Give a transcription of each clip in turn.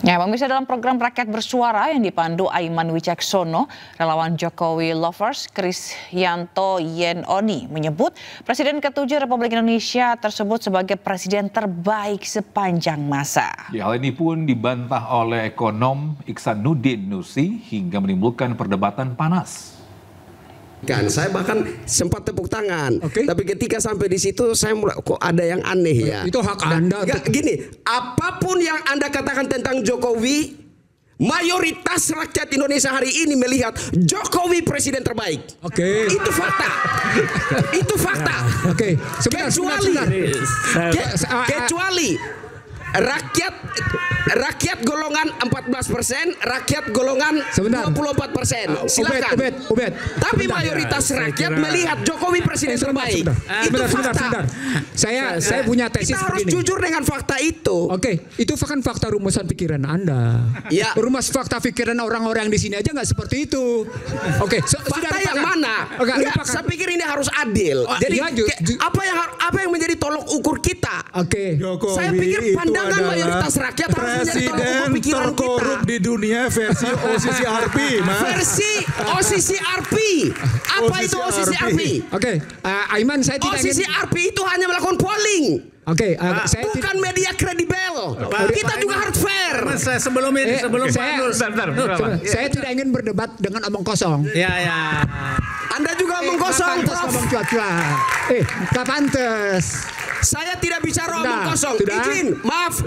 Ya, pemirsa, dalam program Rakyat Bersuara yang dipandu Aiman Wicaksono, relawan Jokowi Lovers Krisyanto Yenoni menyebut Presiden ke-7 Republik Indonesia tersebut sebagai presiden terbaik sepanjang masa. Ya, hal ini pun dibantah oleh ekonom Iksanuddin Nursi hingga menimbulkan perdebatan panas. Saya bahkan sempat tepuk tangan, tapi ketika sampai di situ saya mulai kok ada yang aneh ya. Itu hak Anda. Gini, apapun yang Anda katakan tentang Jokowi, mayoritas rakyat Indonesia hari ini melihat Jokowi presiden terbaik. Itu fakta. Itu fakta. Kecuali rakyat golongan 14%, rakyat golongan 24%. Silakan. Tapi mayoritas rakyat melihat Jokowi presiden terbaik. Itu fakta. Saya punya tesis kita harus begini. jujur dengan fakta itu. Itu kan fakta rumusan pikiran Anda. Ya. Rumus fakta pikiran orang-orang di sini aja nggak seperti itu. Fakta yang mana? Saya pikir ini harus adil. Jadi apa yang menjadi tolok ukur kita? Saya pikir pandangan mayoritas rakyat harus menjadi tolok ukur pikiran kita. Terkorup di dunia versi OCCRP, versi OCCRP. Apa itu OCCRP? Aiman, saya tidak ingin. OCCRP itu hanya melakukan polling. Bukan media kredibel. Kita juga harus fair. Saya tidak ingin berdebat dengan omong kosong. Anda juga omong kosong, Prof. Tak pantes. Saya tidak bicara omong kosong. Izin, maaf.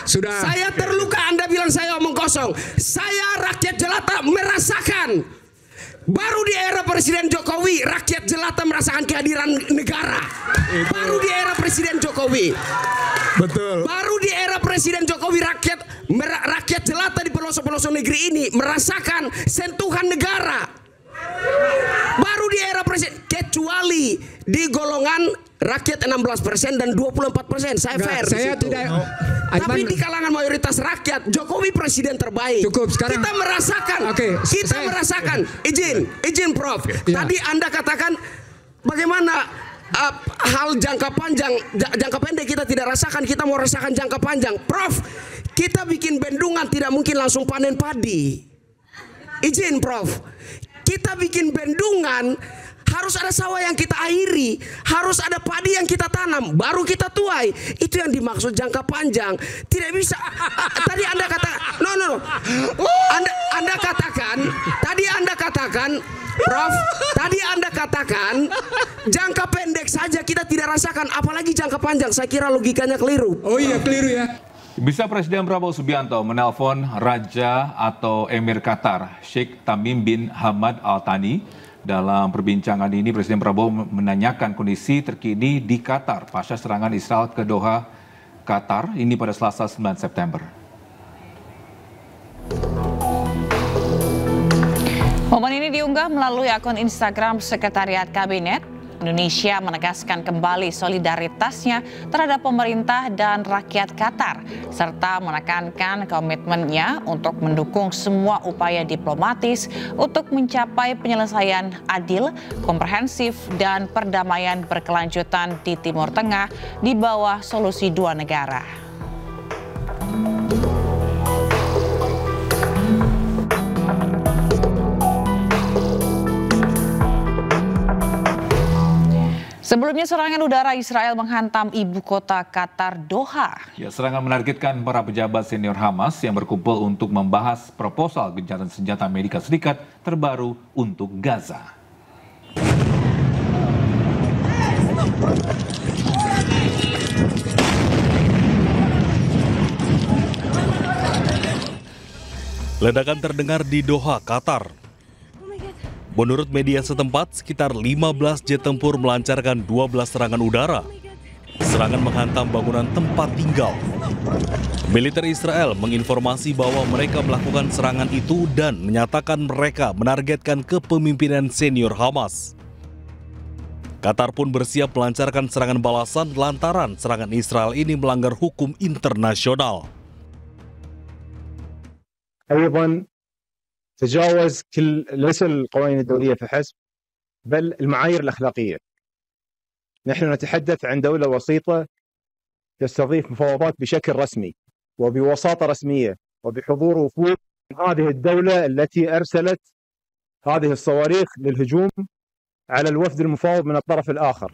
Sudah. Saya terluka Anda bilang saya omong kosong. Saya rakyat jelata merasakan. Baru di era Presiden Jokowi, rakyat jelata merasakan kehadiran negara. Baru di era Presiden Jokowi. Betul. Baru di era Presiden Jokowi rakyat jelata di pelosok-pelosok negeri ini merasakan sentuhan negara. Baru di era Presiden, kecuali di golongan rakyat 16% dan 24%. Saya fair. Saya tidak. Tapi di kalangan mayoritas rakyat, Jokowi presiden terbaik. Cukup sekarang. Kita merasakan. Kita merasakan. Izin Prof. Tadi Anda katakan bagaimana hal jangka pendek kita tidak rasakan, kita mau rasakan jangka panjang. Prof, kita bikin bendungan tidak mungkin langsung panen padi. Izin Prof. Kita bikin bendungan harus ada sawah yang kita airi, harus ada padi yang kita tanam, baru kita tuai. Itu yang dimaksud jangka panjang. Tidak bisa. Tadi Anda katakan, no. Anda katakan, Prof. Tadi Anda katakan jangka pendek saja kita tidak rasakan, apalagi jangka panjang. Saya kira logikanya keliru. Keliru ya. Bisa Presiden Prabowo Subianto menelpon Raja atau Emir Qatar, Sheikh Tamim bin Hamad Al Thani. Dalam perbincangan ini, Presiden Prabowo menanyakan kondisi terkini di Qatar pasca serangan Israel ke Doha, Qatar, ini pada Selasa 9 September. Momen ini diunggah melalui akun Instagram Sekretariat Kabinet. Indonesia menegaskan kembali solidaritasnya terhadap pemerintah dan rakyat Qatar, serta menekankan komitmennya untuk mendukung semua upaya diplomatis untuk mencapai penyelesaian adil, komprehensif, dan perdamaian berkelanjutan di Timur Tengah di bawah solusi dua negara. Sebelumnya serangan udara Israel menghantam ibu kota Qatar, Doha. Ya, serangan menargetkan para pejabat senior Hamas yang berkumpul untuk membahas proposal gencatan senjata Amerika Serikat terbaru untuk Gaza. Ledakan terdengar di Doha, Qatar. Menurut media setempat, sekitar 15 jet tempur melancarkan 12 serangan udara. Serangan menghantam bangunan tempat tinggal. Militer Israel menginformasi bahwa mereka melakukan serangan itu dan menyatakan mereka menargetkan kepemimpinan senior Hamas. Qatar pun bersiap melancarkan serangan balasan lantaran serangan Israel ini melanggar hukum internasional. تجاوز ليس القوانين الدولية فحسب بل المعايير الأخلاقية. نحن نتحدث عن دولة وسيطة تستضيف مفاوضات بشكل رسمي وبوساطة رسمية وبحضور وفود من هذه الدولة التي أرسلت هذه الصواريخ للهجوم على الوفد المفاوض من الطرف الآخر.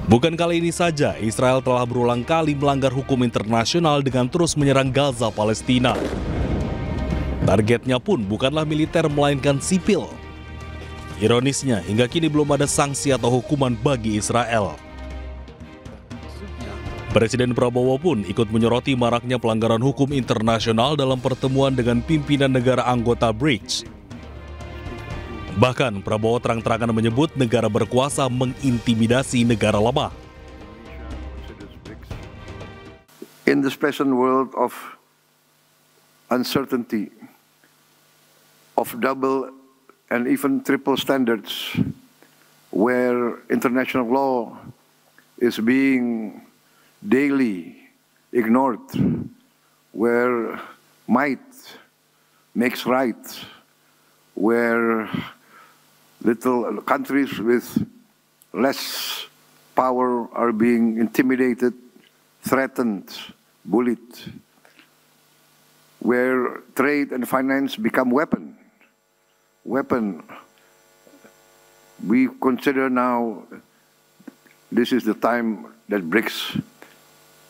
Bukan kali ini saja, Israel telah berulang kali melanggar hukum internasional dengan terus menyerang Gaza, Palestina. Targetnya pun bukanlah militer melainkan sipil. Ironisnya, hingga kini belum ada sanksi atau hukuman bagi Israel. Presiden Prabowo pun ikut menyoroti maraknya pelanggaran hukum internasional dalam pertemuan dengan pimpinan negara anggota BRICS. Bahkan Prabowo terang-terangan menyebut negara berkuasa mengintimidasi negara lemah. In this present world of uncertainty, of double and even triple standards, where international law is being daily ignored, where might makes right, where little countries with less power are being intimidated, threatened, bullied, where trade and finance become weapon. We consider now this is the time that BRICS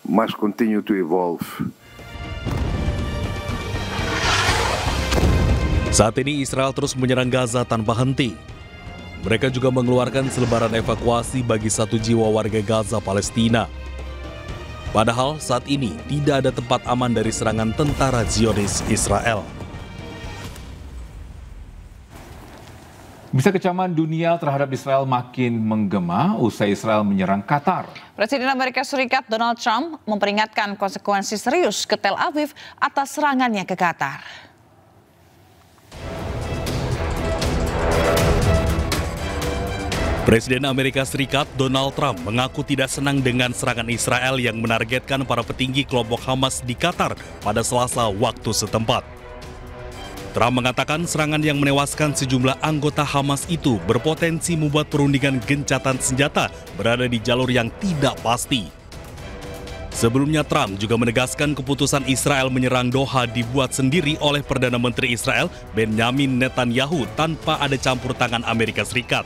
must continue to evolve. Saat ini Israel terus menyerang Gaza tanpa henti. Mereka juga mengeluarkan selebaran evakuasi bagi 1 jiwa warga Gaza, Palestina. Padahal saat ini tidak ada tempat aman dari serangan tentara Zionis Israel. Bisa kecaman dunia terhadap Israel makin menggema usai Israel menyerang Qatar. Presiden Amerika Serikat Donald Trump memperingatkan konsekuensi serius ke Tel Aviv atas serangannya ke Qatar. Presiden Amerika Serikat Donald Trump mengaku tidak senang dengan serangan Israel yang menargetkan para petinggi kelompok Hamas di Qatar pada Selasa waktu setempat. Trump mengatakan serangan yang menewaskan sejumlah anggota Hamas itu berpotensi membuat perundingan gencatan senjata berada di jalur yang tidak pasti. Sebelumnya Trump juga menegaskan keputusan Israel menyerang Doha dibuat sendiri oleh Perdana Menteri Israel Benjamin Netanyahu tanpa ada campur tangan Amerika Serikat.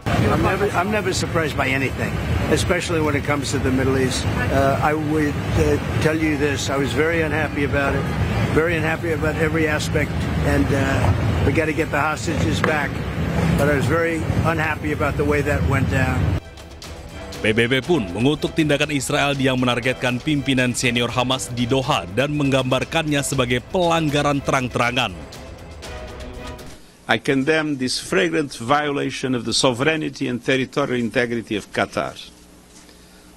I'm never surprised by anything, especially when it comes to the Middle East. I would tell you this, I was very unhappy about it, very unhappy about every aspect, and we got to get the hostages back. But I was very unhappy about the way that went down. PBB pun mengutuk tindakan Israel yang menargetkan pimpinan senior Hamas di Doha dan menggambarkannya sebagai pelanggaran terang-terangan. I condemn this flagrant violation of the sovereignty and territorial integrity of Qatar.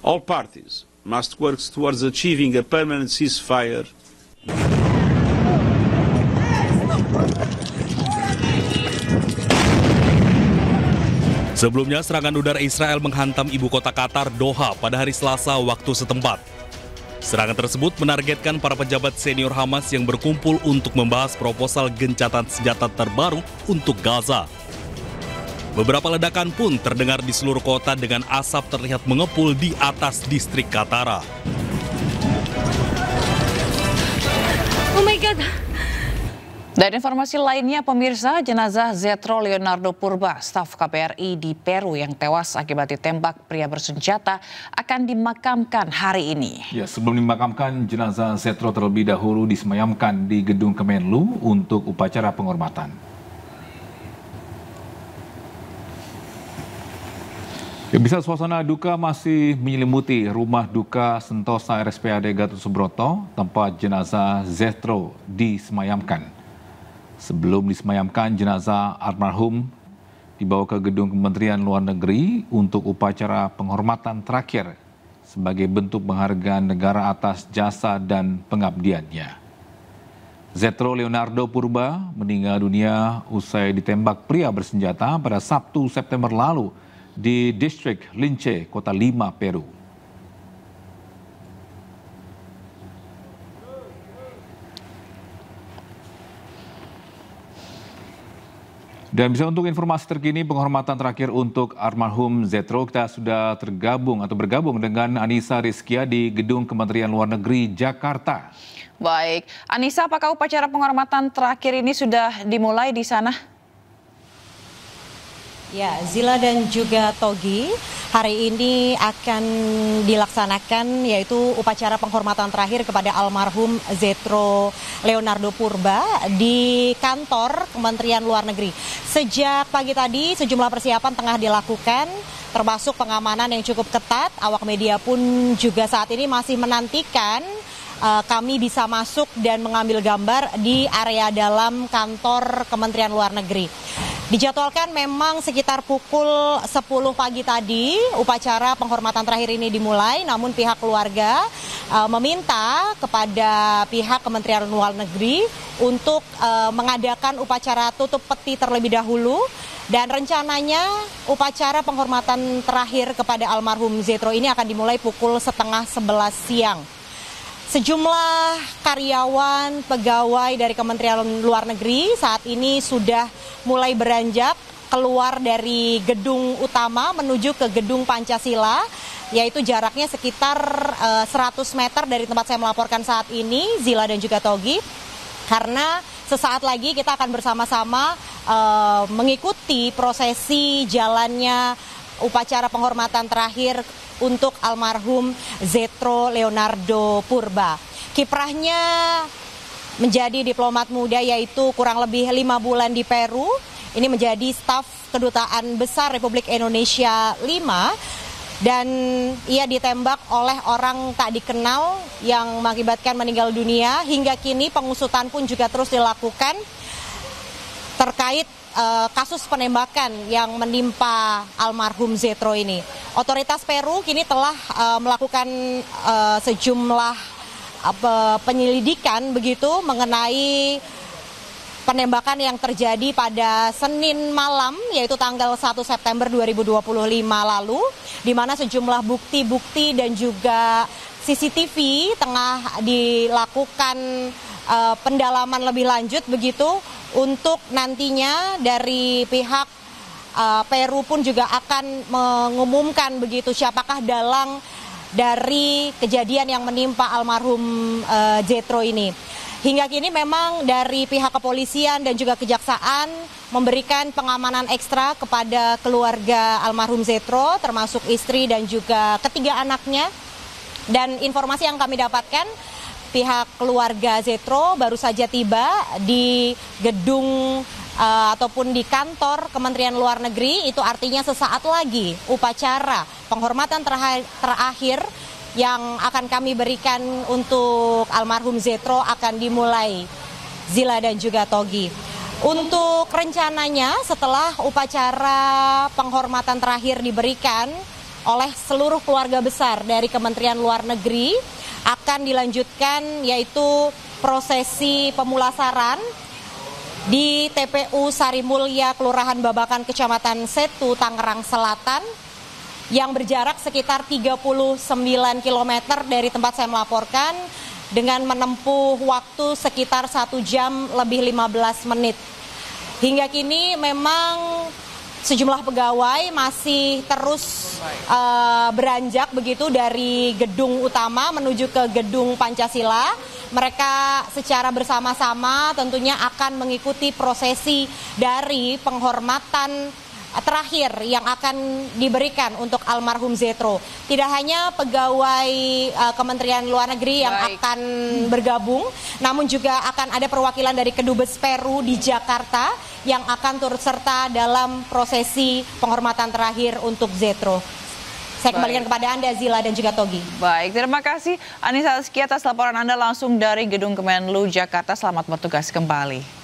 All parties must work towards achieving a permanent ceasefire. Sebelumnya, serangan udara Israel menghantam ibu kota Qatar, Doha, pada hari Selasa waktu setempat. Serangan tersebut menargetkan para pejabat senior Hamas yang berkumpul untuk membahas proposal gencatan senjata terbaru untuk Gaza. Beberapa ledakan pun terdengar di seluruh kota dengan asap terlihat mengepul di atas distrik Qatar. Oh my God! Dan informasi lainnya, pemirsa, jenazah Zetro Leonardo Purba, staf KBRI di Peru yang tewas akibat ditembak pria bersenjata akan dimakamkan hari ini. Ya, sebelum dimakamkan, jenazah Zetro terlebih dahulu disemayamkan di gedung Kemenlu untuk upacara penghormatan. Ya, bisa suasana duka masih menyelimuti rumah duka Sentosa RSPAD Gatot Subroto, tempat jenazah Zetro disemayamkan. Sebelum disemayamkan, jenazah almarhum dibawa ke gedung Kementerian Luar Negeri untuk upacara penghormatan terakhir sebagai bentuk penghargaan negara atas jasa dan pengabdiannya. Zetro Leonardo Purba meninggal dunia usai ditembak pria bersenjata pada Sabtu September lalu di distrik Lince, Kota Lima, Peru. Dan bisa untuk informasi terkini penghormatan terakhir untuk almarhum Zetro, kita sudah bergabung dengan Anissa Rizkia di Gedung Kementerian Luar Negeri Jakarta. Baik, Anissa, apakah upacara penghormatan terakhir ini sudah dimulai di sana? Ya, Zila dan juga Togi, hari ini akan dilaksanakan yaitu upacara penghormatan terakhir kepada almarhum Zetro Leonardo Purba di kantor Kementerian Luar Negeri. Sejak pagi tadi sejumlah persiapan tengah dilakukan, termasuk pengamanan yang cukup ketat. Awak media pun juga saat ini masih menantikan kami bisa masuk dan mengambil gambar di area dalam kantor Kementerian Luar Negeri. Dijadwalkan memang sekitar pukul 10 pagi tadi upacara penghormatan terakhir ini dimulai, namun pihak keluarga meminta kepada pihak Kementerian Luar Negeri untuk mengadakan upacara tutup peti terlebih dahulu, dan rencananya upacara penghormatan terakhir kepada almarhum Zetro ini akan dimulai pukul 10:30 siang. Sejumlah karyawan, pegawai dari Kementerian Luar Negeri saat ini sudah mulai beranjak keluar dari gedung utama menuju ke gedung Pancasila, yaitu jaraknya sekitar 100 meter dari tempat saya melaporkan saat ini, Zila dan juga Togi. Karena sesaat lagi kita akan bersama-sama mengikuti prosesi jalannya upacara penghormatan terakhir untuk almarhum Zetro Leonardo Purba. Kiprahnya menjadi diplomat muda, yaitu kurang lebih 5 bulan di Peru. Ini menjadi staf Kedutaan Besar Republik Indonesia 5. Dan ia ditembak oleh orang tak dikenal yang mengakibatkan meninggal dunia. Hingga kini pengusutan pun juga terus dilakukan terkait kasus penembakan yang menimpa almarhum Zetro ini. Otoritas Peru kini telah melakukan sejumlah penyelidikan begitu mengenai penembakan yang terjadi pada Senin malam, yaitu tanggal 1 September 2025 lalu, di mana sejumlah bukti-bukti dan juga CCTV tengah dilakukan pendalaman lebih lanjut begitu, untuk nantinya dari pihak Peru pun juga akan mengumumkan begitu siapakah dalang dari kejadian yang menimpa almarhum Zetro ini. Hingga kini memang dari pihak kepolisian dan juga kejaksaan memberikan pengamanan ekstra kepada keluarga almarhum Zetro, termasuk istri dan juga ketiga anaknya. Dan informasi yang kami dapatkan, pihak keluarga Zetro baru saja tiba di gedung ataupun di kantor Kementerian Luar Negeri. Itu artinya sesaat lagi upacara penghormatan terakhir yang akan kami berikan untuk almarhum Zetro akan dimulai, Zila dan juga Togi. Untuk rencananya setelah upacara penghormatan terakhir diberikan oleh seluruh keluarga besar dari Kementerian Luar Negeri, akan dilanjutkan yaitu prosesi pemulasaran di TPU Sarimulya, Kelurahan Babakan, Kecamatan Setu, Tangerang Selatan, yang berjarak sekitar 39 km dari tempat saya melaporkan, dengan menempuh waktu sekitar 1 jam lebih 15 menit. Hingga kini memang sejumlah pegawai masih terus beranjak begitu dari gedung utama menuju ke gedung Pancasila. Mereka secara bersama-sama tentunya akan mengikuti prosesi dari penghormatan terakhir yang akan diberikan untuk almarhum Zetro. Tidak hanya pegawai Kementerian Luar Negeri yang akan bergabung, namun juga akan ada perwakilan dari Kedubes Peru di Jakarta yang akan turut serta dalam prosesi penghormatan terakhir untuk Zetro. Saya kembalikan kepada Anda, Zila dan juga Togi. Baik, terima kasih Anissa Rizkia atas laporan Anda langsung dari Gedung Kemenlu Jakarta. Selamat bertugas kembali.